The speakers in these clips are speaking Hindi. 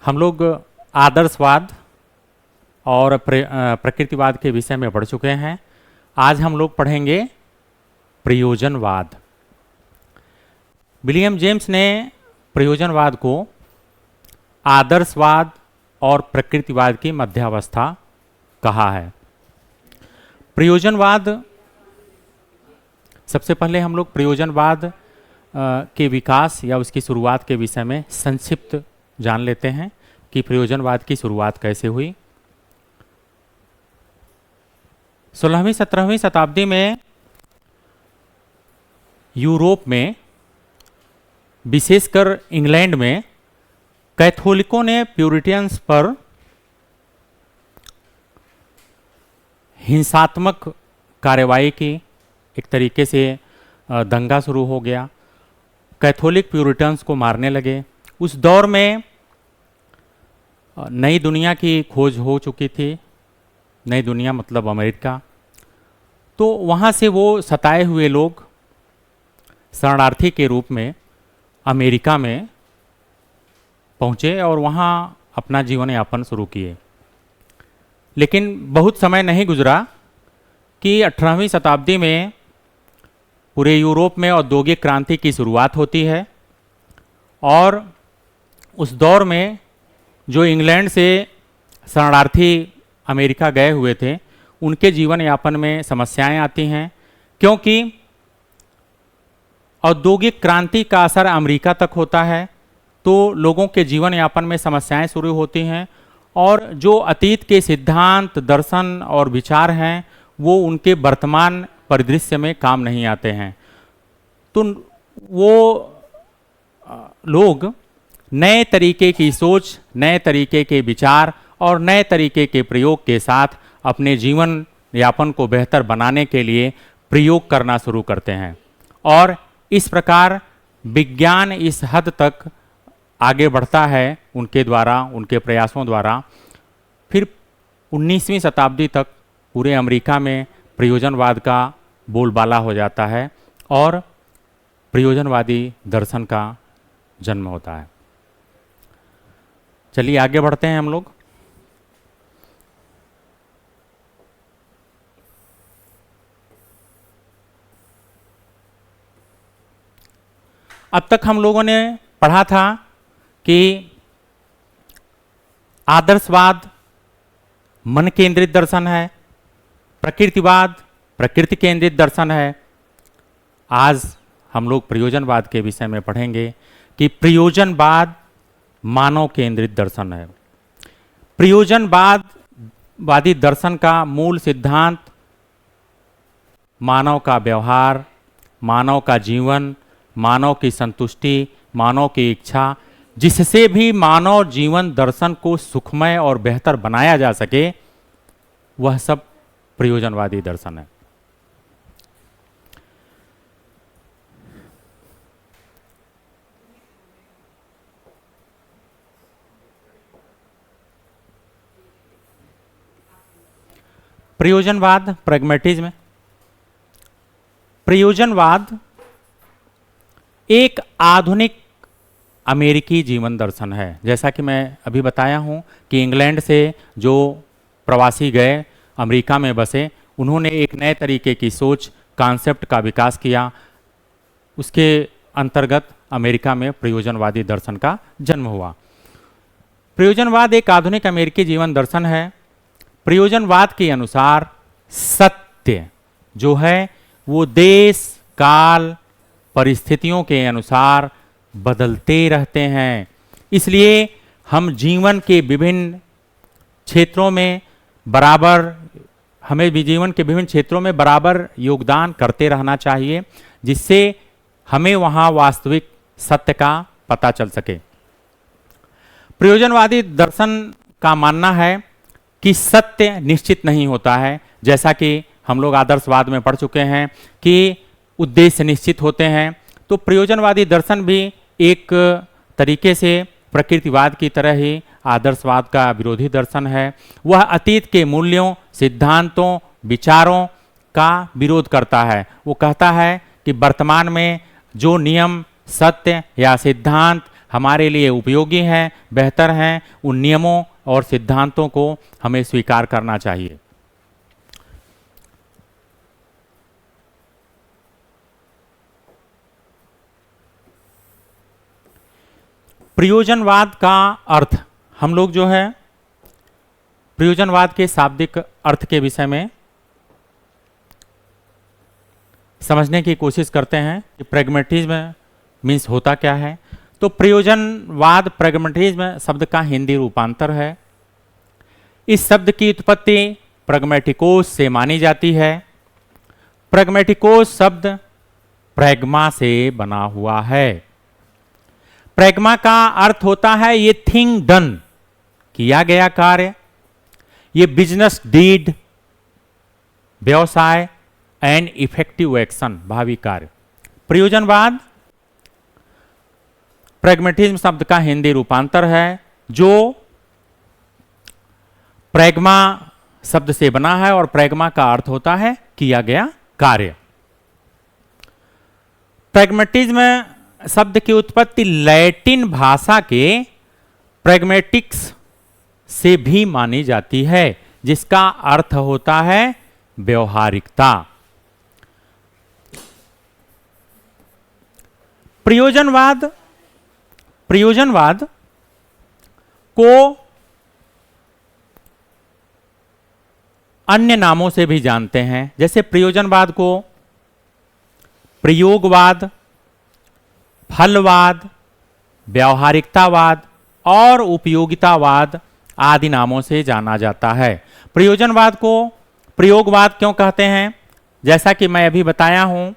हम लोग आदर्शवाद और प्रकृतिवाद के विषय में पढ़ चुके हैं। आज हम लोग पढ़ेंगे प्रयोजनवाद। विलियम जेम्स ने प्रयोजनवाद को आदर्शवाद और प्रकृतिवाद की मध्यावस्था कहा है। प्रयोजनवाद, सबसे पहले हम लोग प्रयोजनवाद के विकास या उसकी शुरुआत के विषय में संक्षिप्त जान लेते हैं कि प्रयोजनवाद की शुरुआत कैसे हुई। 16वीं 17वीं शताब्दी में यूरोप में, विशेषकर इंग्लैंड में, कैथोलिकों ने प्यूरिटियंस पर हिंसात्मक कार्रवाई की। एक तरीके से दंगा शुरू हो गया। कैथोलिक प्यूरिटन्स को मारने लगे। उस दौर में नई दुनिया की खोज हो चुकी थी। नई दुनिया मतलब अमेरिका। तो वहाँ से वो सताए हुए लोग शरणार्थी के रूप में अमेरिका में पहुँचे और वहाँ अपना जीवन यापन शुरू किए। लेकिन बहुत समय नहीं गुजरा कि 18वीं शताब्दी में पूरे यूरोप में औद्योगिक क्रांति की शुरुआत होती है और उस दौर में जो इंग्लैंड से शरणार्थी अमेरिका गए हुए थे उनके जीवन यापन में समस्याएं आती हैं, क्योंकि औद्योगिक क्रांति का असर अमेरिका तक होता है। तो लोगों के जीवन यापन में समस्याएं शुरू होती हैं और जो अतीत के सिद्धांत, दर्शन और विचार हैं वो उनके वर्तमान परिदृश्य में काम नहीं आते हैं। तो वो लोग नए तरीके की सोच, नए तरीके के विचार और नए तरीके के प्रयोग के साथ अपने जीवन यापन को बेहतर बनाने के लिए प्रयोग करना शुरू करते हैं। और इस प्रकार विज्ञान इस हद तक आगे बढ़ता है उनके द्वारा, उनके प्रयासों द्वारा। फिर 19वीं शताब्दी तक पूरे अमेरिका में प्रयोजनवाद का बोलबाला हो जाता है और प्रयोजनवादी दर्शन का जन्म होता है। चलिए आगे बढ़ते हैं हम लोग। अब तक हम लोगों ने पढ़ा था कि आदर्शवाद मन केंद्रित दर्शन है, प्रकृतिवाद प्रकृति केंद्रित दर्शन है। आज हम लोग प्रयोजनवाद के विषय में पढ़ेंगे कि प्रयोजनवाद मानव केंद्रित दर्शन है। प्रयोजनवादी दर्शन का मूल सिद्धांत मानव का व्यवहार, मानव का जीवन, मानव की संतुष्टि, मानव की इच्छा, जिससे भी मानव जीवन दर्शन को सुखमय और बेहतर बनाया जा सके, वह सब प्रयोजनवादी दर्शन है। प्रयोजनवाद, प्रैग्मेटिज्म। प्रयोजनवाद एक आधुनिक अमेरिकी जीवन दर्शन है। जैसा कि मैं अभी बताया हूं कि इंग्लैंड से जो प्रवासी गए, अमेरिका में बसे, उन्होंने एक नए तरीके की सोच, कॉन्सेप्ट का विकास किया। उसके अंतर्गत अमेरिका में प्रयोजनवादी दर्शन का जन्म हुआ। प्रयोजनवाद एक आधुनिक अमेरिकी जीवन दर्शन है। प्रयोजनवाद के अनुसार सत्य जो है वो देश, काल, परिस्थितियों के अनुसार बदलते रहते हैं। इसलिए हम जीवन के विभिन्न क्षेत्रों में हमें भी जीवन के विभिन्न क्षेत्रों में बराबर योगदान करते रहना चाहिए, जिससे हमें वहाँ वास्तविक सत्य का पता चल सके। प्रयोजनवादी दर्शन का मानना है कि सत्य निश्चित नहीं होता है। जैसा कि हम लोग आदर्शवाद में पढ़ चुके हैं कि उद्देश्य निश्चित होते हैं। तो प्रयोजनवादी दर्शन भी एक तरीके से प्रकृतिवाद की तरह ही आदर्शवाद का विरोधी दर्शन है। वह अतीत के मूल्यों, सिद्धांतों, विचारों का विरोध करता है। वो कहता है कि वर्तमान में जो नियम, सत्य या सिद्धांत हमारे लिए उपयोगी हैं, बेहतर हैं, उन नियमों और सिद्धांतों को हमें स्वीकार करना चाहिए। प्रयोजनवाद का अर्थ, हम लोग जो है प्रयोजनवाद के शाब्दिक अर्थ के विषय में समझने की कोशिश करते हैं कि प्रैग्मेटिज्म मीन्स होता क्या है। तो प्रयोजनवाद प्रैग्मेटिज्म शब्द का हिंदी रूपांतर है। इस शब्द की उत्पत्ति प्रैग्मेटिकोस से मानी जाती है। प्रैग्मेटिकोस शब्द प्रैग्मा से बना हुआ है। प्रैग्मा का अर्थ होता है ये थिंग डन, किया गया कार्य, ये बिजनेस डीड, व्यवसाय, एंड इफेक्टिव एक्शन, भावी कार्य। प्रयोजनवाद प्रैग्मेटिज्म शब्द का हिंदी रूपांतर है जो प्रैग्मा शब्द से बना है और प्रैग्मा का अर्थ होता है किया गया कार्य। प्रैग्मेटिज्म शब्द की उत्पत्ति लैटिन भाषा के प्रैग्मेटिक्स से भी मानी जाती है, जिसका अर्थ होता है व्यवहारिकता। प्रयोजनवाद को अन्य नामों से भी जानते हैं, जैसे प्रयोजनवाद को प्रयोगवाद, फलवाद, व्यावहारिकतावाद और उपयोगितावाद आदि नामों से जाना जाता है। प्रयोजनवाद को प्रयोगवाद क्यों कहते हैं? जैसा कि मैं अभी बताया हूं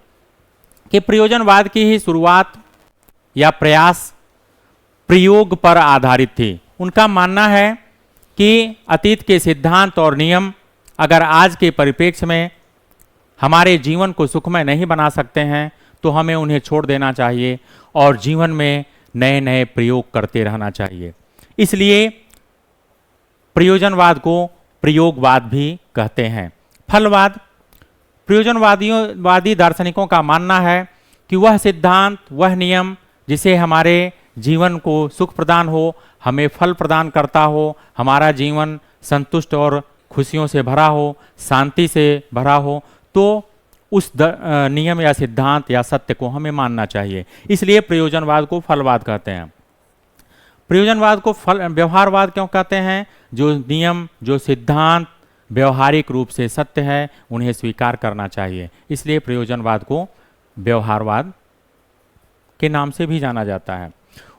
कि प्रयोजनवाद की ही शुरुआत या प्रयास प्रयोग पर आधारित थी। उनका मानना है कि अतीत के सिद्धांत और नियम अगर आज के परिप्रेक्ष्य में हमारे जीवन को सुखमय नहीं बना सकते हैं तो हमें उन्हें छोड़ देना चाहिए और जीवन में नए नए प्रयोग करते रहना चाहिए। इसलिए प्रयोजनवाद को प्रयोगवाद भी कहते हैं। फलवाद, प्रयोजनवादी दार्शनिकों का मानना है कि वह सिद्धांत, वह नियम जिसे हमारे जीवन को सुख प्रदान हो, हमें फल प्रदान करता हो, हमारा जीवन संतुष्ट और खुशियों से भरा हो, शांति से भरा हो, तो उस नियम या सिद्धांत या सत्य को हमें मानना चाहिए। इसलिए प्रयोजनवाद को फलवाद कहते हैं। प्रयोजनवाद को व्यवहारवाद क्यों कहते हैं? जो नियम, जो सिद्धांत व्यवहारिक रूप से सत्य है उन्हें स्वीकार करना चाहिए। इसलिए प्रयोजनवाद को व्यवहारवाद के नाम से भी जाना जाता है।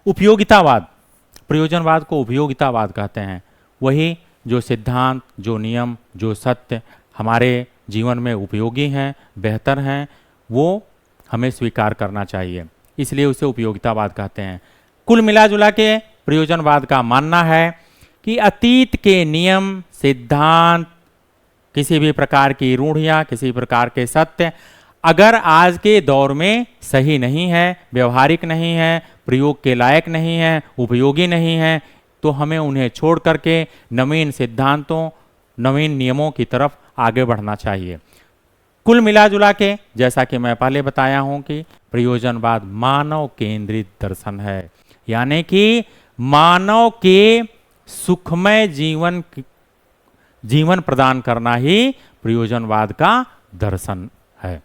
उपयोगितावाद, प्रयोजनवाद को उपयोगितावाद कहते हैं। वही जो सिद्धांत, जो नियम, जो सत्य हमारे जीवन में उपयोगी हैं, बेहतर हैं, वो हमें स्वीकार करना चाहिए। इसलिए उसे उपयोगितावाद कहते हैं। कुल मिलाजुला के प्रयोजनवाद का मानना है कि अतीत के नियम, सिद्धांत, किसी भी प्रकार की रूढ़ियाँ, किसी प्रकार के सत्य अगर आज के दौर में सही नहीं है, व्यवहारिक नहीं है, प्रयोग के लायक नहीं है, उपयोगी नहीं है, तो हमें उन्हें छोड़ करके नवीन सिद्धांतों, नवीन नियमों की तरफ आगे बढ़ना चाहिए। कुल मिलाजुला के जैसा कि मैं पहले बताया हूं कि प्रयोजनवाद मानव केंद्रित दर्शन है, यानी कि मानव के सुखमय जीवन प्रदान करना ही प्रयोजनवाद का दर्शन है।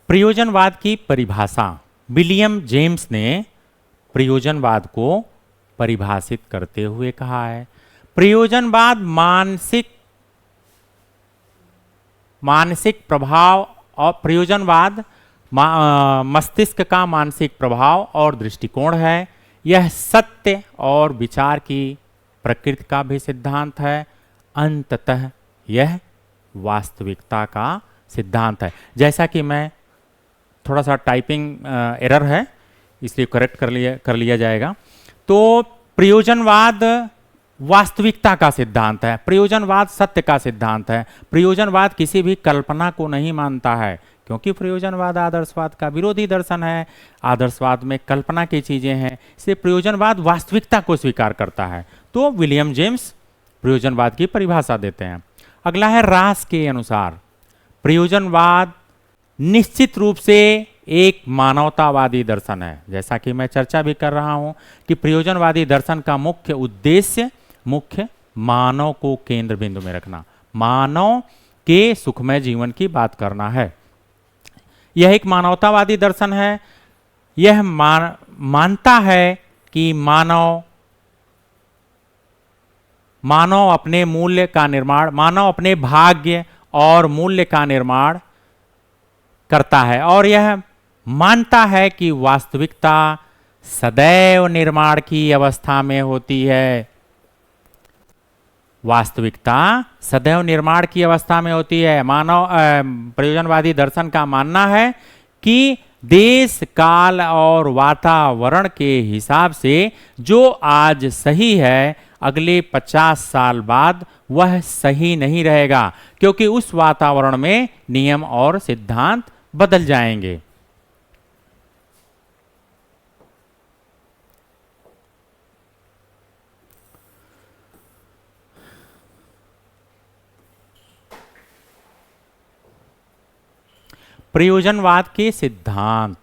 प्रयोजनवाद की परिभाषा, विलियम जेम्स ने प्रयोजनवाद को परिभाषित करते हुए कहा है, प्रयोजनवाद मानसिक प्रभाव और प्रयोजनवाद मस्तिष्क का मानसिक प्रभाव और दृष्टिकोण है। यह सत्य और विचार की प्रकृति का भी सिद्धांत है। अंततः यह वास्तविकता का सिद्धांत है। जैसा कि मैं थोड़ा सा टाइपिंग एरर है इसलिए करेक्ट कर लिया जाएगा। तो प्रयोजनवाद वास्तविकता का सिद्धांत है, प्रयोजनवाद सत्य का सिद्धांत है। प्रयोजनवाद किसी भी कल्पना को नहीं मानता है, क्योंकि प्रयोजनवाद आदर्शवाद का विरोधी दर्शन है। आदर्शवाद में कल्पना की चीजें हैं, इसलिए प्रयोजनवाद वास्तविकता को स्वीकार करता है। तो विलियम जेम्स प्रयोजनवाद की परिभाषा देते हैं। अगला है रास के अनुसार। प्रयोजनवाद निश्चित रूप से एक मानवतावादी दर्शन है। जैसा कि मैं चर्चा भी कर रहा हूं कि प्रयोजनवादी दर्शन का मुख्य उद्देश्य मानव को केंद्र बिंदु में रखना, मानव के सुखमय जीवन की बात करना है। यह एक मानवतावादी दर्शन है। यह मानता है कि मानव अपने मूल्य का निर्माण, मानव अपने भाग्य और मूल्य का निर्माण करता है, और यह मानता है कि वास्तविकता सदैव निर्माण की अवस्था में होती है। वास्तविकता सदैव निर्माण की अवस्था में होती है। प्रयोजनवादी दर्शन का मानना है कि देश, काल और वातावरण के हिसाब से जो आज सही है, अगले 50 साल बाद वह सही नहीं रहेगा, क्योंकि उस वातावरण में नियम और सिद्धांत बदल जाएंगे। प्रयोजनवाद के सिद्धांत।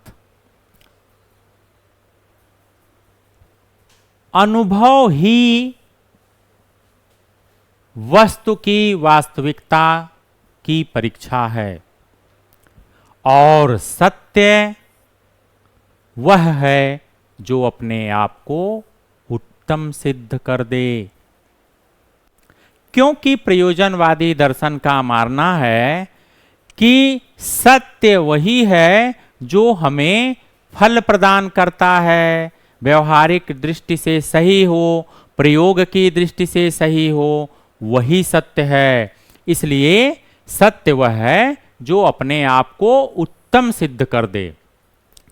अनुभव ही वस्तु की वास्तविकता की परीक्षा है, और सत्य वह है जो अपने आप को उत्तम सिद्ध कर दे। क्योंकि प्रयोजनवादी दर्शन का मानना है कि सत्य वही है जो हमें फल प्रदान करता है, व्यवहारिक दृष्टि से सही हो, प्रयोग की दृष्टि से सही हो, वही सत्य है। इसलिए सत्य वह है जो अपने आप को उत्तम सिद्ध कर दे।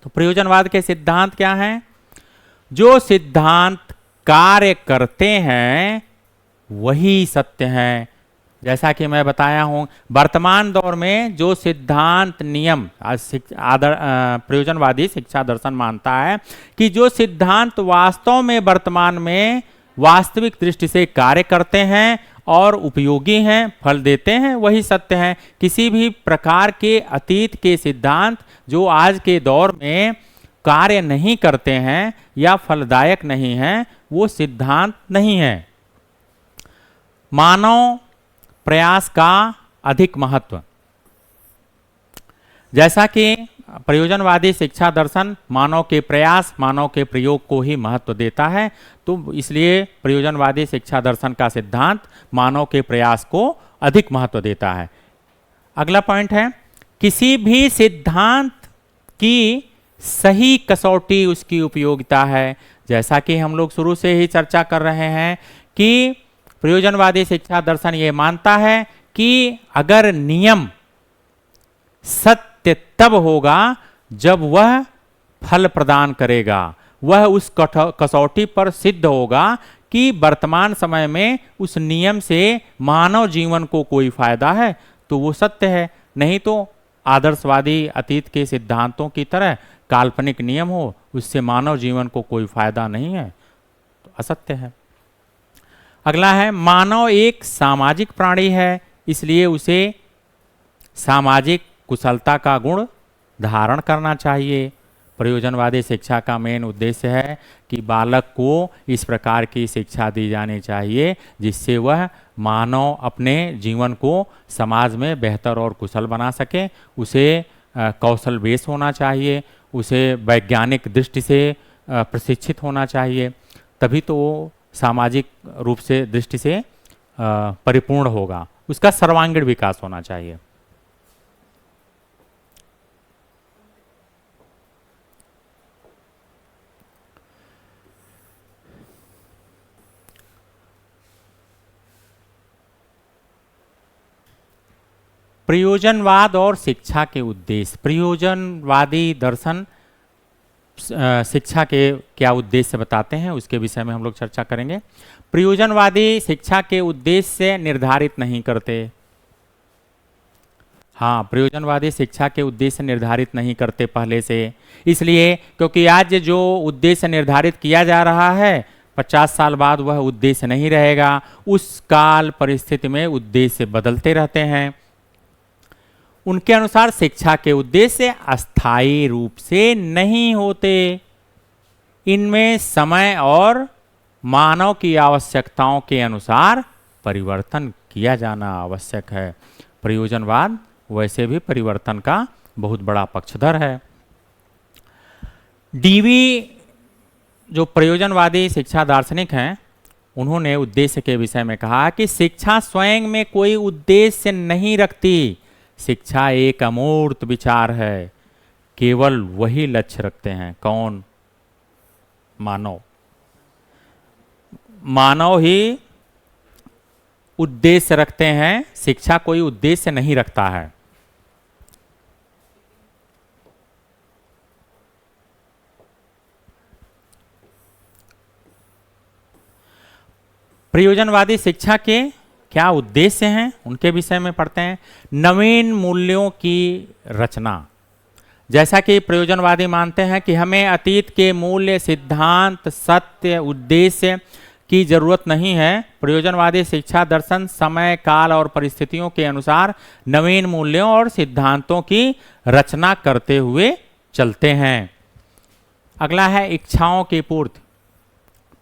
तो प्रयोजनवाद के सिद्धांत क्या हैं? जो सिद्धांत कार्य करते हैं वही सत्य हैं। जैसा कि मैं बताया हूं, वर्तमान दौर में जो सिद्धांत नियम प्रयोजनवादी शिक्षा दर्शन मानता है कि जो सिद्धांत वास्तव में वर्तमान में वास्तविक दृष्टि से कार्य करते हैं और उपयोगी हैं, फल देते हैं, वही सत्य हैं। किसी भी प्रकार के अतीत के सिद्धांत जो आज के दौर में कार्य नहीं करते हैं या फलदायक नहीं हैं, वो सिद्धांत नहीं है। मानव प्रयास का अधिक महत्व। जैसा कि प्रयोजनवादी शिक्षा दर्शन मानव के प्रयास, मानव के प्रयोग को ही महत्व देता है, तो इसलिए प्रयोजनवादी शिक्षा दर्शन का सिद्धांत मानव के प्रयास को अधिक महत्व देता है। अगला पॉइंट है, किसी भी सिद्धांत की सही कसौटी उसकी उपयोगिता है। जैसा कि हम लोग शुरू से ही चर्चा कर रहे हैं कि प्रयोजनवादी शिक्षा दर्शन ये मानता है कि अगर नियम सत्य तब होगा जब वह फल प्रदान करेगा, वह उस कसौटी पर सिद्ध होगा कि वर्तमान समय में उस नियम से मानव जीवन को कोई फायदा है, तो वो सत्य है। नहीं तो आदर्शवादी अतीत के सिद्धांतों की तरह काल्पनिक नियम हो, उससे मानव जीवन को कोई फायदा नहीं है, तो असत्य है। अगला है, मानव एक सामाजिक प्राणी है, इसलिए उसे सामाजिक कुशलता का गुण धारण करना चाहिए। प्रयोजनवादी शिक्षा का मेन उद्देश्य है कि बालक को इस प्रकार की शिक्षा दी जानी चाहिए जिससे वह मानव अपने जीवन को समाज में बेहतर और कुशल बना सके। उसे कौशल बेस होना चाहिए, उसे वैज्ञानिक दृष्टि से प्रशिक्षित होना चाहिए, तभी तो वो सामाजिक रूप से दृष्टि से परिपूर्ण होगा। उसका सर्वांगीण विकास होना चाहिए। प्रयोजनवाद और शिक्षा के उद्देश्य। प्रयोजनवादी दर्शन शिक्षा के क्या उद्देश्य बताते हैं, उसके विषय में हम लोग चर्चा करेंगे। प्रयोजनवादी शिक्षा के उद्देश्य निर्धारित नहीं करते। हाँ, प्रयोजनवादी शिक्षा के उद्देश्य निर्धारित नहीं करते पहले से, इसलिए क्योंकि आज जो उद्देश्य निर्धारित किया जा रहा है 50 साल बाद वह उद्देश्य नहीं रहेगा। उस काल परिस्थिति में उद्देश्य बदलते रहते हैं। उनके अनुसार शिक्षा के उद्देश्य अस्थायी रूप से नहीं होते। इनमें समय और मानव की आवश्यकताओं के अनुसार परिवर्तन किया जाना आवश्यक है। प्रयोजनवाद वैसे भी परिवर्तन का बहुत बड़ा पक्षधर है। डीवी जो प्रयोजनवादी शिक्षा दार्शनिक हैं, उन्होंने उद्देश्य के विषय में कहा कि शिक्षा स्वयं में कोई उद्देश्य नहीं रखती। शिक्षा एक अमूर्त विचार है, केवल वही लक्ष्य रखते हैं। कौन? मानव। मानव ही उद्देश्य रखते हैं, शिक्षा कोई उद्देश्य नहीं रखता है। प्रयोजनवादी शिक्षा के क्या उद्देश्य हैं, उनके विषय में पढ़ते हैं। नवीन मूल्यों की रचना। जैसा कि प्रयोजनवादी मानते हैं कि हमें अतीत के मूल्य, सिद्धांत, सत्य, उद्देश्य की जरूरत नहीं है। प्रयोजनवादी शिक्षा दर्शन समय, काल और परिस्थितियों के अनुसार नवीन मूल्यों और सिद्धांतों की रचना करते हुए चलते हैं। अगला है इच्छाओं की पूर्ति।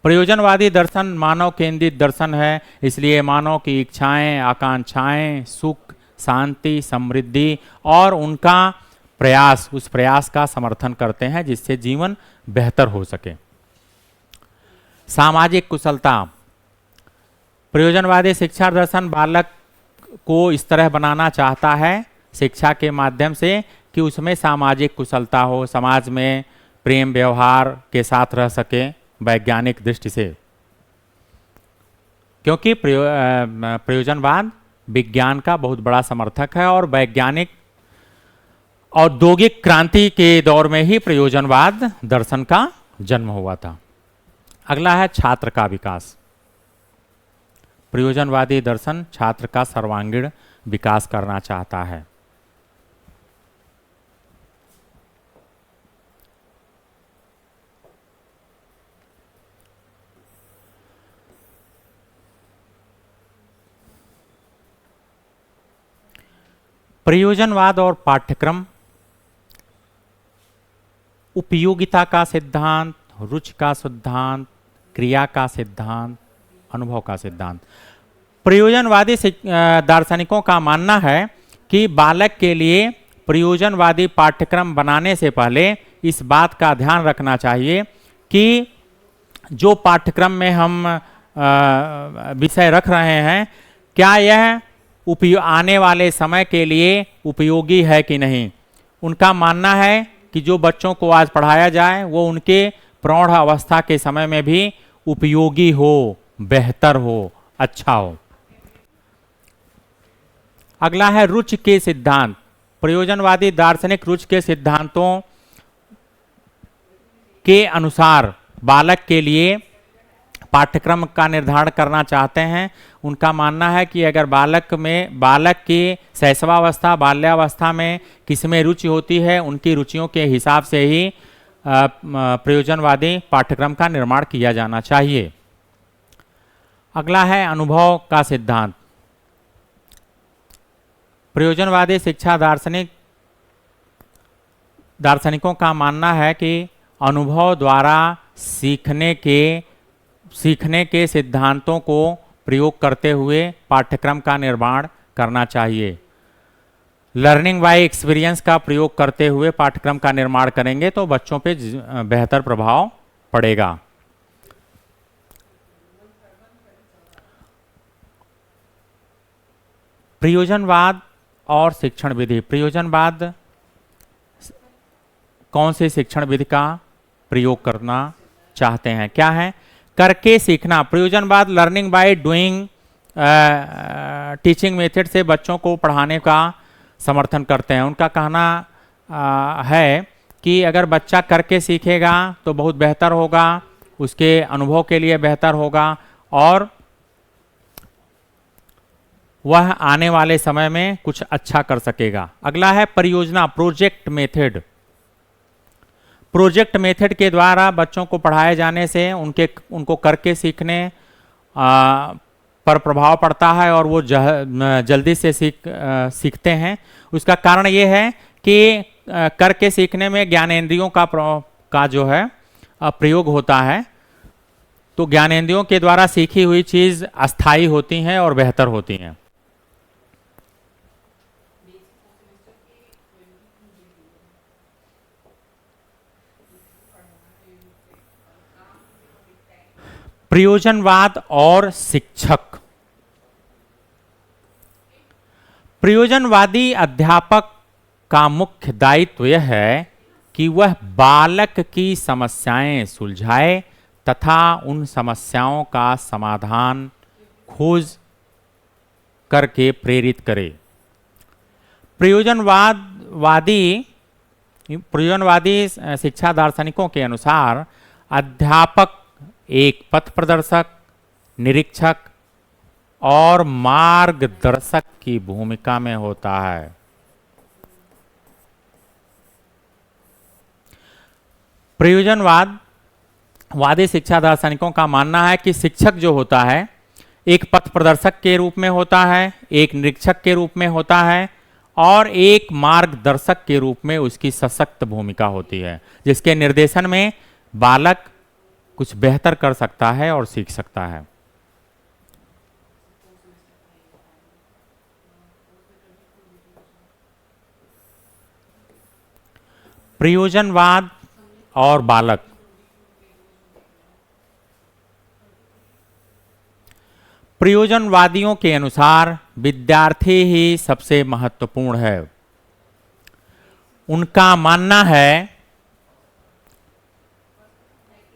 प्रयोजनवादी दर्शन मानव केंद्रित दर्शन है, इसलिए मानव की इच्छाएं, आकांक्षाएं, सुख, शांति, समृद्धि और उनका प्रयास, उस प्रयास का समर्थन करते हैं जिससे जीवन बेहतर हो सके। सामाजिक कुशलता। प्रयोजनवादी शिक्षा दर्शन बालक को इस तरह बनाना चाहता है शिक्षा के माध्यम से कि उसमें सामाजिक कुशलता हो, समाज में प्रेम व्यवहार के साथ रह सके वैज्ञानिक दृष्टि से। क्योंकि प्रयोजनवाद विज्ञान का बहुत बड़ा समर्थक है और वैज्ञानिक औद्योगिक क्रांति के दौर में ही प्रयोजनवाद दर्शन का जन्म हुआ था। अगला है छात्र का विकास। प्रयोजनवादी दर्शन छात्र का सर्वांगीण विकास करना चाहता है। प्रयोजनवाद और पाठ्यक्रम। उपयोगिता का सिद्धांत, रुचि का सिद्धांत, क्रिया का सिद्धांत, अनुभव का सिद्धांत। प्रयोजनवादी दार्शनिकों का मानना है कि बालक के लिए प्रयोजनवादी पाठ्यक्रम बनाने से पहले इस बात का ध्यान रखना चाहिए कि जो पाठ्यक्रम में हम विषय रख रहे हैं, क्या यह आने वाले समय के लिए उपयोगी है कि नहीं। उनका मानना है कि जो बच्चों को आज पढ़ाया जाए वो उनके प्रौढ़ अवस्था के समय में भी उपयोगी हो, बेहतर हो, अच्छा हो। अगला है रुचि के सिद्धांत। प्रयोजनवादी दार्शनिक रुचि के सिद्धांतों के अनुसार बालक के लिए पाठ्यक्रम का निर्धारण करना चाहते हैं। उनका मानना है कि अगर बालक की शैशवावस्था, बाल्यावस्था में किसमें रुचि होती है, उनकी रुचियों के हिसाब से ही प्रयोजनवादी पाठ्यक्रम का निर्माण किया जाना चाहिए। अगला है अनुभव का सिद्धांत। प्रयोजनवादी शिक्षा दार्शनिकों का मानना है कि अनुभव द्वारा सीखने के सिद्धांतों को प्रयोग करते हुए पाठ्यक्रम का निर्माण करना चाहिए। लर्निंग बाय एक्सपीरियंस का प्रयोग करते हुए पाठ्यक्रम का निर्माण करेंगे तो बच्चों पे बेहतर प्रभाव पड़ेगा। प्रयोजनवाद और शिक्षण विधि। प्रयोजनवाद कौन से शिक्षण विधि का प्रयोग करना चाहते हैं? क्या है? करके सीखना। प्रयोजनवाद learning by doing teaching method से बच्चों को पढ़ाने का समर्थन करते हैं। उनका कहना है कि अगर बच्चा करके सीखेगा तो बहुत बेहतर होगा, उसके अनुभव के लिए बेहतर होगा और वह आने वाले समय में कुछ अच्छा कर सकेगा। अगला है परियोजना, प्रोजेक्ट मेथड। प्रोजेक्ट मेथड के द्वारा बच्चों को पढ़ाए जाने से उनको करके सीखने पर प्रभाव पड़ता है और वो जल्दी से सीखते हैं। उसका कारण ये है कि करके सीखने में ज्ञानेंद्रियों का जो है प्रयोग होता है, तो ज्ञानेंद्रियों के द्वारा सीखी हुई चीज अस्थायी होती हैं और बेहतर होती हैं। प्रयोजनवाद और शिक्षक। प्रयोजनवादी अध्यापक का मुख्य दायित्व यह है कि वह बालक की समस्याएं सुलझाए तथा उन समस्याओं का समाधान खोज करके प्रेरित करे। प्रयोजनवादी शिक्षा दार्शनिकों के अनुसार अध्यापक एक पथ प्रदर्शक, निरीक्षक और मार्गदर्शक की भूमिका में होता है। प्रयोजनवादी शिक्षा दार्शनिकों का मानना है कि शिक्षक जो होता है एक पथ प्रदर्शक के रूप में होता है, एक निरीक्षक के रूप में होता है और एक मार्गदर्शक के रूप में उसकी सशक्त भूमिका होती है, जिसके निर्देशन में बालक कुछ बेहतर कर सकता है और सीख सकता है। प्रयोजनवाद और बालक। प्रयोजनवादियों के अनुसार विद्यार्थी ही सबसे महत्वपूर्ण है। उनका मानना है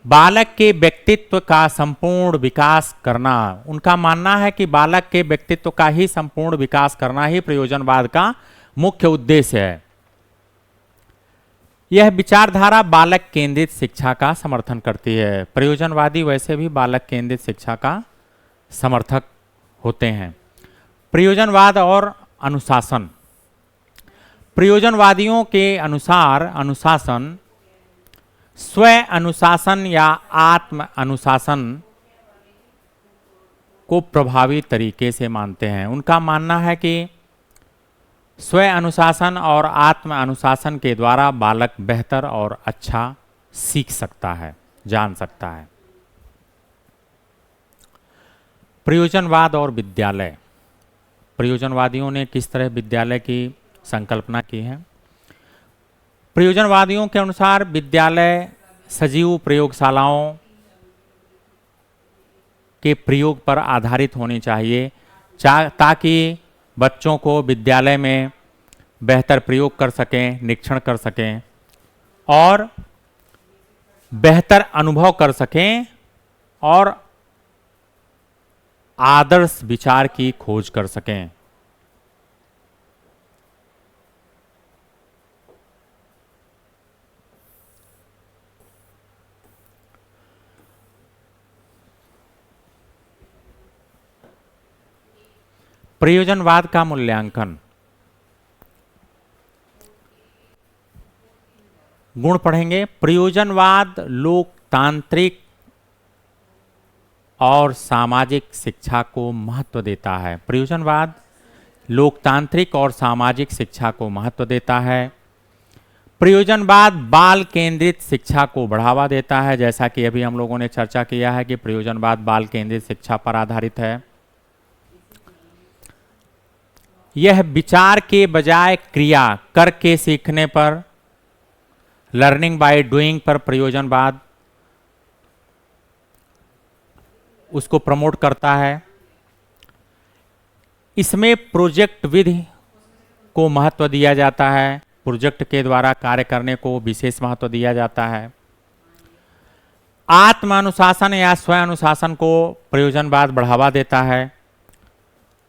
बालक के व्यक्तित्व का संपूर्ण विकास करना, उनका मानना है कि बालक के व्यक्तित्व का ही संपूर्ण विकास करना ही प्रयोजनवाद का मुख्य उद्देश्य है। यह विचारधारा बालक केंद्रित शिक्षा का समर्थन करती है। प्रयोजनवादी वैसे भी बालक केंद्रित शिक्षा का समर्थक होते हैं। प्रयोजनवाद और अनुशासन। प्रयोजनवादियों के अनुसार अनुशासन स्व अनुशासन या आत्म अनुशासन को प्रभावी तरीके से मानते हैं। उनका मानना है कि स्व अनुशासन और आत्म अनुशासन के द्वारा बालक बेहतर और अच्छा सीख सकता है, जान सकता है। प्रयोजनवाद और विद्यालय। प्रयोजनवादियों ने किस तरह विद्यालय की संकल्पना की है। प्रयोजनवादियों के अनुसार विद्यालय सजीव प्रयोगशालाओं के प्रयोग पर आधारित होनी चाहिए ताकि बच्चों को विद्यालय में बेहतर प्रयोग कर सकें, निरीक्षण कर सकें और बेहतर अनुभव कर सकें और आदर्श विचार की खोज कर सकें। प्रयोजनवाद का मूल्यांकन। गुण पढ़ेंगे। प्रयोजनवाद लोकतांत्रिक और सामाजिक शिक्षा को महत्व देता है। प्रयोजनवाद लोकतांत्रिक और सामाजिक शिक्षा को महत्व देता है। प्रयोजनवाद बाल केंद्रित शिक्षा को बढ़ावा देता है, जैसा कि अभी हम लोगों ने चर्चा किया है कि प्रयोजनवाद बाल केंद्रित शिक्षा पर आधारित है। यह विचार के बजाय क्रिया करके सीखने पर, लर्निंग बाय डूइंग पर प्रयोजनवाद उसको प्रमोट करता है। इसमें प्रोजेक्ट विधि को महत्व दिया जाता है, प्रोजेक्ट के द्वारा कार्य करने को विशेष महत्व दिया जाता है। आत्म अनुशासन या स्व अनुशासन को प्रयोजनवाद बढ़ावा देता है,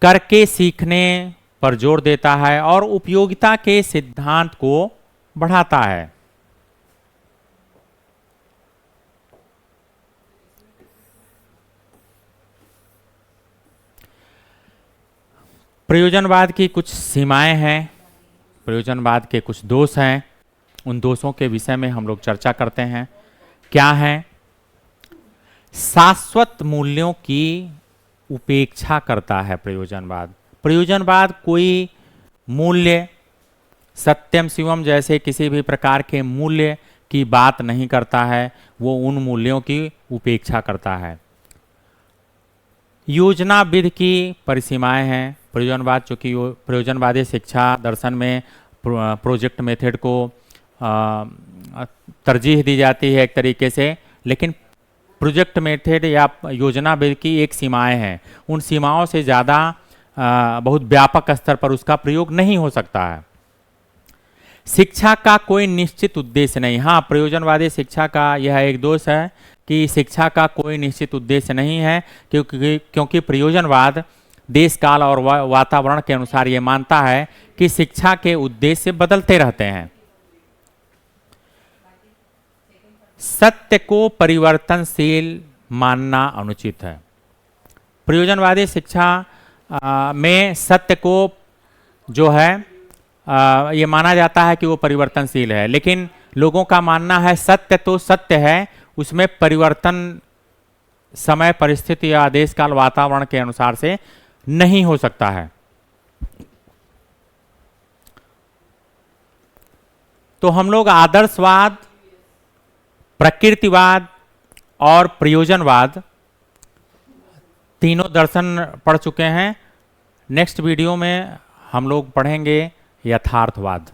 करके सीखने पर जोर देता है और उपयोगिता के सिद्धांत को बढ़ाता है। प्रयोजनवाद की कुछ सीमाएं हैं, प्रयोजनवाद के कुछ दोष हैं, उन दोषों के विषय में हम लोग चर्चा करते हैं। क्या है? शाश्वत मूल्यों की उपेक्षा करता है प्रयोजनवाद। प्रयोजनवाद कोई मूल्य, सत्यम शिवम जैसे किसी भी प्रकार के मूल्य की बात नहीं करता है, वो उन मूल्यों की उपेक्षा करता है। योजनाविद की परिसीमाएं हैं। प्रयोजनवाद, चूँकि प्रयोजनवादी शिक्षा दर्शन में प्रोजेक्ट मेथड को तरजीह दी जाती है एक तरीके से, लेकिन प्रोजेक्ट मेथड या योजनाविद की एक सीमाएं हैं। उन सीमाओं से ज़्यादा बहुत व्यापक स्तर पर उसका प्रयोग नहीं हो सकता है। शिक्षा का कोई निश्चित उद्देश्य नहीं। हाँ, प्रयोजनवादी शिक्षा का यह एक दोष है कि शिक्षा का कोई निश्चित उद्देश्य नहीं है, क्योंकि प्रयोजनवाद देश काल और वातावरण के अनुसार ये मानता है कि शिक्षा के उद्देश्य बदलते रहते हैं। सत्य को परिवर्तनशील मानना अनुचित है। प्रयोजनवादी शिक्षा में सत्य को जो है ये माना जाता है कि वो परिवर्तनशील है, लेकिन लोगों का मानना है सत्य तो सत्य है, उसमें परिवर्तन समय, परिस्थिति या देश काल, वातावरण के अनुसार से नहीं हो सकता है। तो हम लोग आदर्शवाद, प्रकृतिवाद और प्रयोजनवाद तीनों दर्शन पढ़ चुके हैं। नेक्स्ट वीडियो में हम लोग पढ़ेंगे यथार्थवाद।